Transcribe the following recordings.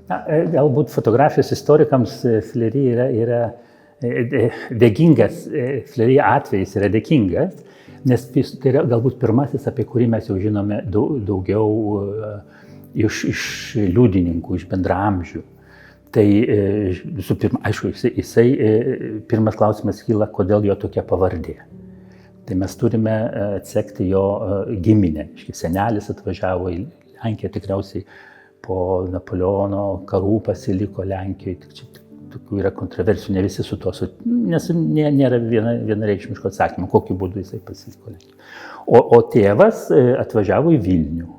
Galbūt fotografijos istorikams Fleury yra dėkingas, Fleury atvejis yra dėkingas, nes tai yra galbūt pirmasis, apie kurį mes jau žinome daugiau iš liudininkų, iš bendraamžių. Tai visų pirma, aišku, jisai pirmas klausimas kyla, kodėl jo tokia pavardė. Tai mes turime atsekti jo giminę. Senelis atvažiavo į Lenkiją tikriausiai po Napoleono karų pasiliko Lenkijoje. Tokių yra kontroversijų, ne visi su to, nes nėra vienareikšmiško atsakymo, kokiu būdu jisai pasiliko Lenkijoje. O tėvas atvažiavo į Vilnių.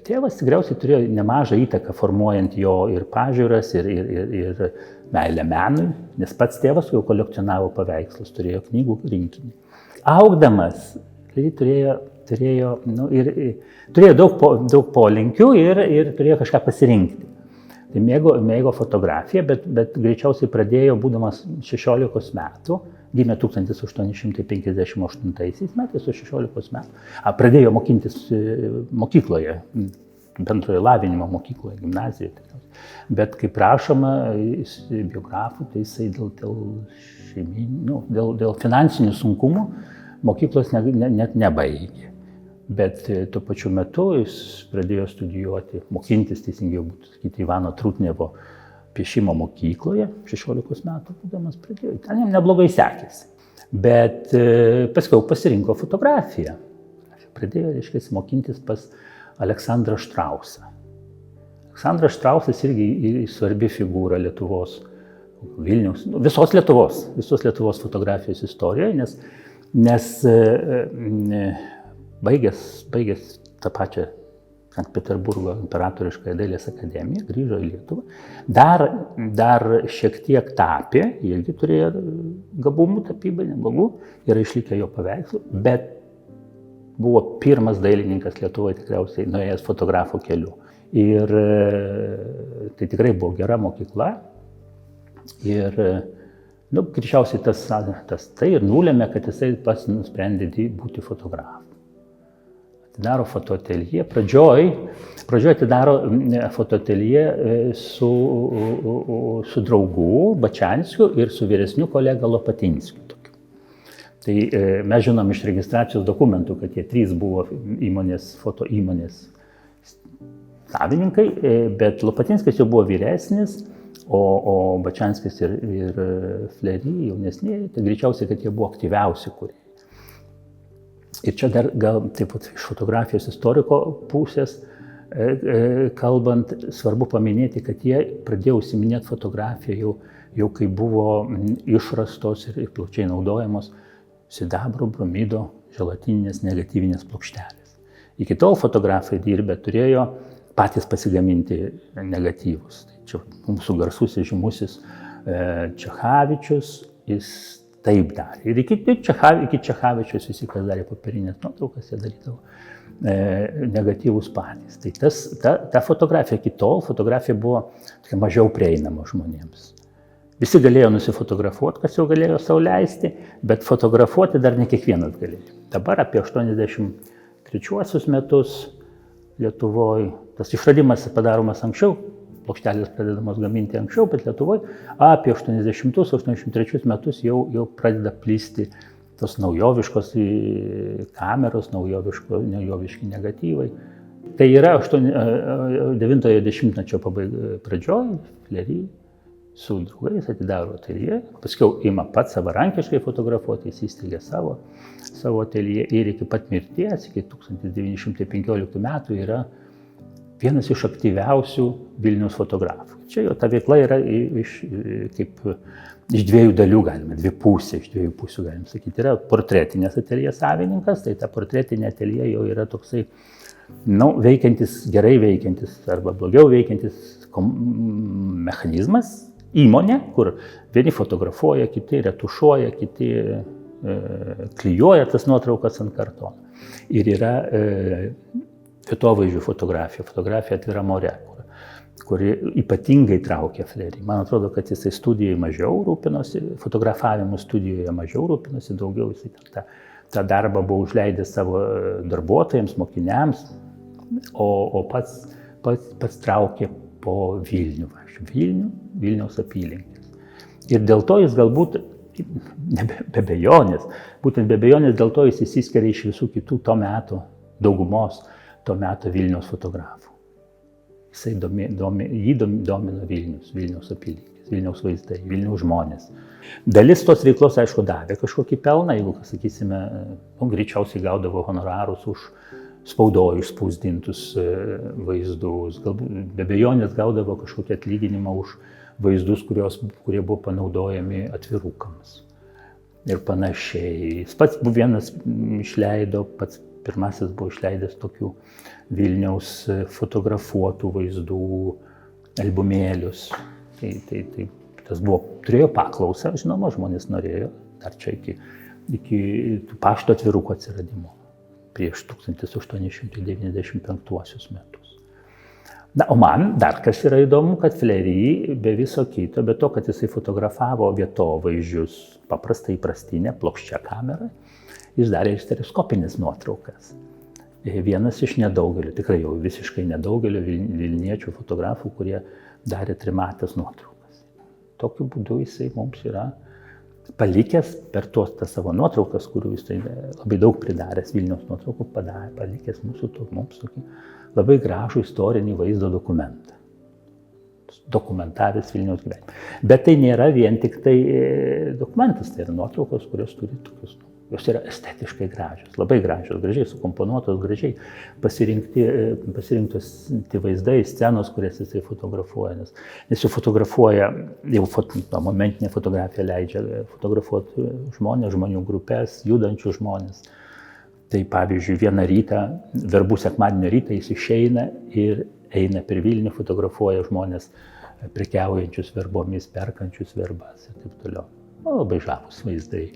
Tėvas tikriausiai turėjo nemažą įtaką formuojant jo ir pažiūras, ir meilę menui, nes pats tėvas jau kolekcionavo paveikslus, turėjo knygų rinkinį. Augdamas, turėjo daug polinkių ir turėjo kažką pasirinkti. Tai mėgo fotografiją, bet greičiausiai pradėjo, būdamas 16 metų, gimė 1858 metais, su 16 metų. Pradėjo mokintis mokykloje, bendrojo lavinimo mokykloje, gimnazijoje. Bet kaip rašoma biografų, tai jisai dėl finansinių sunkumų mokyklos net nebaigė. Bet tuo pačiu metu jis pradėjo studijuoti, mokintis, teisingiau būtų sakyti, Ivano Trutnevo piešimo mokykloje, 16 metų būdamas pradėjo. Ten jam neblogai sekėsi. Bet paskiau pasirinko fotografiją. Pradėjo, reiškia, mokintis pas Aleksandrą Štrausą. Aleksandras Štrausas irgi svarbi figūra Lietuvos, Vilniaus, visos Lietuvos fotografijos istorijoje, nes baigęs tą pačią Sankt Peterburgo imperatoriškąją dailės akademiją, grįžo į Lietuvą, dar šiek tiek tapė, irgi turėjo gabumų tapybai, neblogų, yra išlikę jo paveikslų, bet buvo pirmas dailininkas Lietuvoje tikriausiai nuėjęs fotografo keliu. Ir tai tikrai buvo gera mokykla ir greičiausiai tas tai ir nulėmė, kad jisai pats nusprendė būti fotografu. Atidaro fotoateljė. Pradžioj atidaro fotoateljė su draugu Bačanskiu ir su vyresniu kolega Lopatinskiu. Tai mes žinom iš registracijos dokumentų, kad jie trys buvo foto įmonės savininkai, bet Lopatinskis jau buvo vyresnis, o Bačanskis ir Fleury jaunesni, tai greičiausiai, kad jie buvo aktyviausi kūrėjai. Ir čia dar gal taip pat iš fotografijos istoriko pusės kalbant, svarbu paminėti, kad jie pradėjo užsiiminėti fotografiją jau kai buvo išrastos ir plačiai naudojamos sidabro, bromido, želatininės negatyvinės plokštelės. Iki tol fotografai dirbę turėjo patys pasigaminti negatyvus. Tai čia mūsų garsusis žymusis Čechavičius, jis taip darė. Ir iki Čechavičius visi, kas darė popierinės nuotraukas, jie darydavo negatyvus patys. Tai ta fotografija iki tol, fotografija buvo mažiau prieinama žmonėms. Visi galėjo nusifotografuoti, kas jau galėjo sau leisti, bet fotografuoti dar ne kiekvienas galėjo. Dabar apie 83 metus Lietuvoje, tas išradimas padaromas anksčiau, plokštelės pradedamos gaminti anksčiau, bet Lietuvoje apie 80-83 metus jau pradeda plisti tos naujoviškos kameros, naujoviški negatyvai. Tai yra 9-ojo dešimtmečio pradžioj, Fleury su draugais atidaro ateljė, paskiau ima pats savarankiškai fotografuoti, jis įsteigė savo ateljė ir iki pat mirties, iki 1915 metų yra vienas iš aktyviausių Vilniaus fotografų. Čia jo ta veikla yra iš dviejų dalių, iš dviejų pusių galim sakyti. Yra portretinės ateljės savininkas, tai ta portretinė ateljė jau yra toksai, gerai veikiantis arba blogiau veikiantis mechanizmas, įmonė, kur vieni fotografuoja, kiti retušuoja, kiti klijuoja tas nuotraukas ant kartono. Ir yra vietovaizdžių fotografija atviram ore, kuri ypatingai traukia Fleury. Man atrodo, kad jisai studijoje mažiau rūpinosi, fotografavimu studijoje mažiau rūpinosi, daugiau jisai tą darbą buvo užleidęs savo darbuotojams, mokiniams, o pats traukė po Vilnių, Vilniaus apylinkės. Ir dėl to jis galbūt, be abejonės, būtent be abejonės dėl to jis išsiskiria iš visų kitų to meto, daugumos to meto Vilniaus fotografų. Jį domino Vilniaus apylinkės, Vilniaus vaizdai, Vilniaus žmonės. Dalis tos veiklos, aišku, davė kažkokį pelną, jeigu, sakysime, greičiausiai gaudavo honorarus už spaudoj išspausdintus vaizdus, galbūt be abejonės gaudavo kažkokį atlyginimą už vaizdus, kurie buvo panaudojami atvirukams ir panašiai. Jis pats vienas išleido, pats pirmasis buvo išleidęs tokių Vilniaus fotografuotų vaizdų albumėlius. Tai tas turėjo paklausą, žinoma, žmonės norėjo, dar čia iki pašto atvirukų atsiradimo, prieš 1895 metus. Na, o man dar kas yra įdomu, kad Fleury be viso kito, be to, kad jisai fotografavo vietovaizdžius paprastai įprastinę plokščią kamerą, jis darė ir stereoskopinės nuotraukas. Vienas iš nedaugelio, tikrai jau visiškai nedaugelio vilniečių fotografų, kurie darė trimatės nuotraukas. Tokiu būdu jisai mums yra palikęs per tas savo nuotraukas, kurių jisai labai daug pridaręs Vilniaus nuotraukų, palikęs mums tokį labai gražų istorinį vaizdo dokumentą. Dokumentavęs Vilniaus gyvenimą. Bet tai nėra vien tik tai dokumentas, tai yra nuotraukos, kurios turi tokius, jos yra estetiškai gražios, labai gražios, gražiai sukomponuotos, gražiai pasirinktos vaizdai, scenos, kurias jisai fotografuoja. Nes jau fotografuoja, momentinė fotografija leidžia fotografuoti žmonių grupės, judančių žmonės. Tai pavyzdžiui, vieną rytą, verbų sekmadienio rytą jis išeina ir eina per Vilnių, fotografuoja žmonės prekiaujančius verbomis, perkančius verbas ir taip toliau. Labai žavūs vaizdai.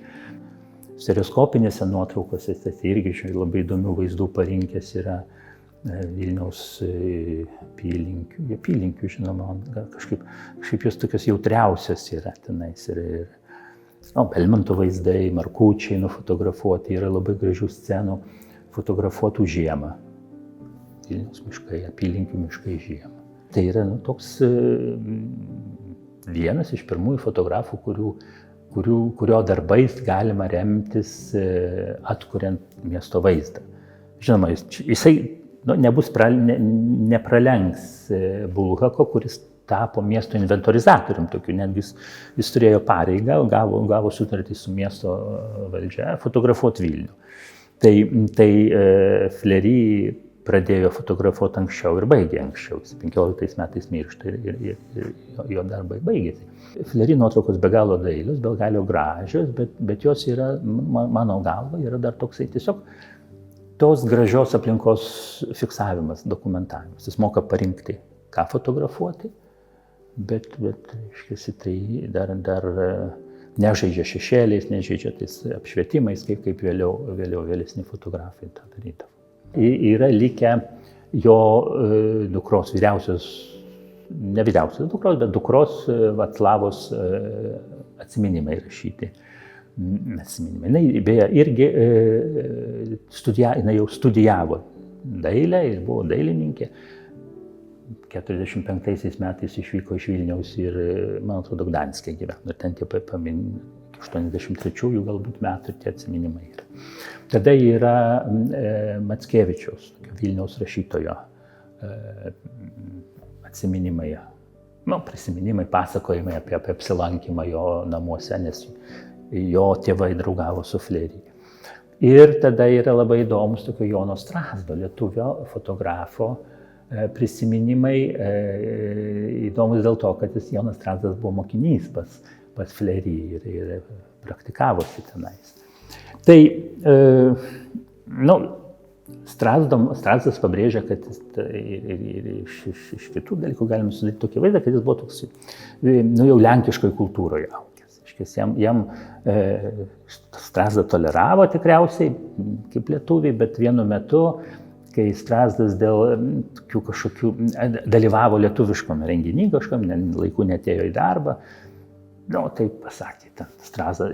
Stereoskopinėse nuotraukose tai irgi labai įdomių vaizdų parinkęs yra Vilniaus apylinkių, žinoma, kažkaip jos tokios jautriausios yra tenais. Belmonto vaizdai, Markučiai nufotografuoti, yra labai gražių scenų fotografuotų žiemą. Vilniaus miškai, apylinkių miškai žiemą. Tai yra toks vienas iš pirmųjų fotografų, kurio darbais galima remtis atkuriant miesto vaizdą. Žinoma, jisai nepralenks Bulhako, kuris tapo miesto inventorizatorium tokiu, netgi jis turėjo pareigą, gavo sutartį su miesto valdžia fotografuoti Vilnių. Tai Fleury pradėjo fotografuoti anksčiau ir baigė anksčiau. 15 metais miršta ir jo darbai baigėsi. Fleury nuotraukos be galo dailios, be galo gražios, bet jos yra, mano galva, yra dar toksai tiesiog tos gražios aplinkos fiksavimas, dokumentavimas. Jis moka parinkti, ką fotografuoti, bet tai dar nežaidžia šešėliais, nežaidžia tais apšvietimais, kaip vėlesni fotografai tą darydavo. Yra likę jo dukros, ne vyriausios dukros, bet dukros Vaclavos atsiminimai rašyti. Atsiminimai. Jinai beje irgi jinai jau studijavo dailę ir buvo dailininkė. 45 metais išvyko iš Vilniaus ir, man atrodo, Gdanske gyveno. Ir ten tie paminė 83 galbūt metų tie atsiminimai yra. Tada yra Mackevičiaus, Vilniaus rašytojo atsiminimai, prisiminimai, pasakojimai apie apsilankymą jo namuose, nes jo tėvai draugavo su Fleury. Ir tada yra labai įdomus tokio Jono Strazdo, lietuvio fotografo, prisiminimai, įdomus dėl to, kad Jonas Strazdas buvo mokinys pas Fleury ir praktikavosi tenais. Tai, Strazdas pabrėžia, kad iš kitų dalykų galime sudaryti tokį vaizdą, kad jis buvo toks, jau lenkiškoj kultūroje augęs. Jam Strazdą toleravo tikriausiai kaip lietuviai, bet vienu metu, kai Strazdas dėl kažkokių dalyvavo lietuviškom renginy, kažkam laiku netėjo į darbą, tai pasakė,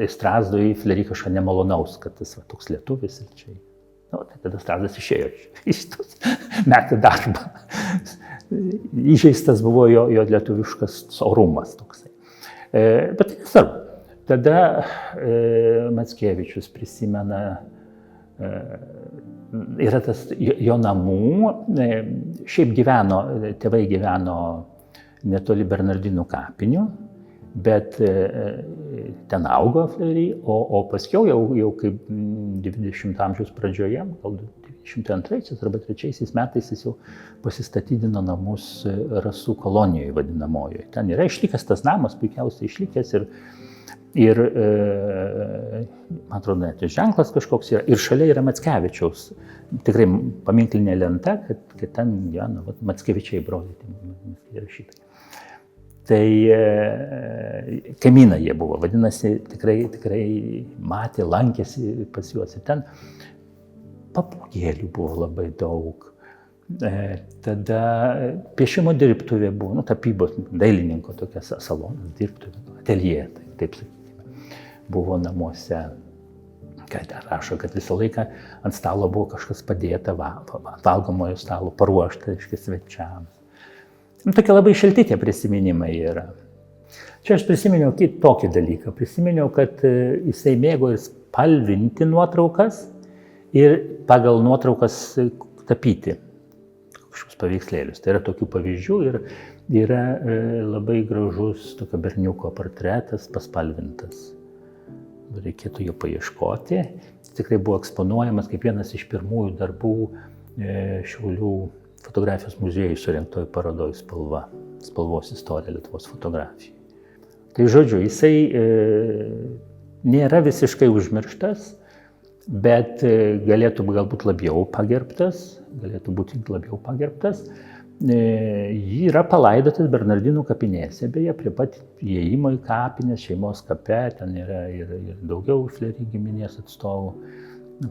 Strazdui Fleury kažką nemalonaus, kad jis toks lietuvis ir čia. Tai tada Strazdas išėjo iš tos metų darbą. įžeistas buvo jo lietuviškas orumas toksai. Bet tai nesvarbu. Tada Mackevičius prisimena, yra tas jo namų, šiaip tėvai gyveno netoli Bernardinų kapinių, bet ten augo Fleury, o paskiau jau kaip 20 amžiaus pradžioje, gal 92 arba 3 metais jis jau pasistatydino namus Rasų kolonijoje vadinamojoje. Ten yra išlikęs tas namas, puikiausiai išlikęs ir man atrodo, net ženklas kažkoks yra. Ir šalia yra Mackevičiaus, tikrai paminklinė lenta, kad ten gyveno Mackevičiai broliai, tai rašytai. Tai kaimynai jie buvo, vadinasi, tikrai matė, lankėsi pas juos. Ir ten papūgėlių buvo labai daug. Tada piešimo dirbtuvė buvo, tapybos, dailininko tokia salonas, dirbtuvė, ateljė, taip sakykime, buvo namuose. Kad rašo, kad visą laiką ant stalo buvo kažkas padėta, valgomojo stalo paruošta, reiškia, svečiams. Tokie labai šilti tie prisiminimai yra. Čia aš prisiminiau tokį dalyką. Prisiminiau, kad jisai mėgo ir spalvinti nuotraukas ir pagal nuotraukas tapyti kažkokius paveikslėlius. Tai yra tokių pavyzdžių ir yra labai gražus tokio berniuko portretas paspalvintas. Reikėtų jo paieškoti. Tikrai buvo eksponuojamas kaip vienas iš pirmųjų darbų Šiaulių fotografijos muziejui surengtoj parodoj spalvos istorija Lietuvos fotografijai. Tai žodžiu, jisai nėra visiškai užmirštas, bet galėtų galbūt labiau pagerbtas. Jį yra palaidotas Bernardinų kapinėse, beje, prie pat įėjimo į kapinės, šeimos kape, ten yra ir daugiau Fleury giminės atstovų.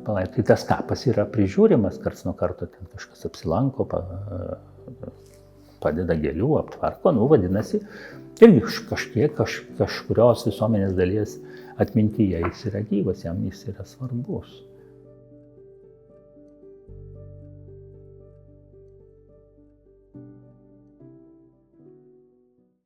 Tai tas kapas yra prižiūrimas, karts nuo karto ten kažkas apsilanko, padeda gėlių, aptvarko, vadinasi, irgi kažkurios visuomenės dalies atmintyje jis yra gyvas, jam jis yra svarbus.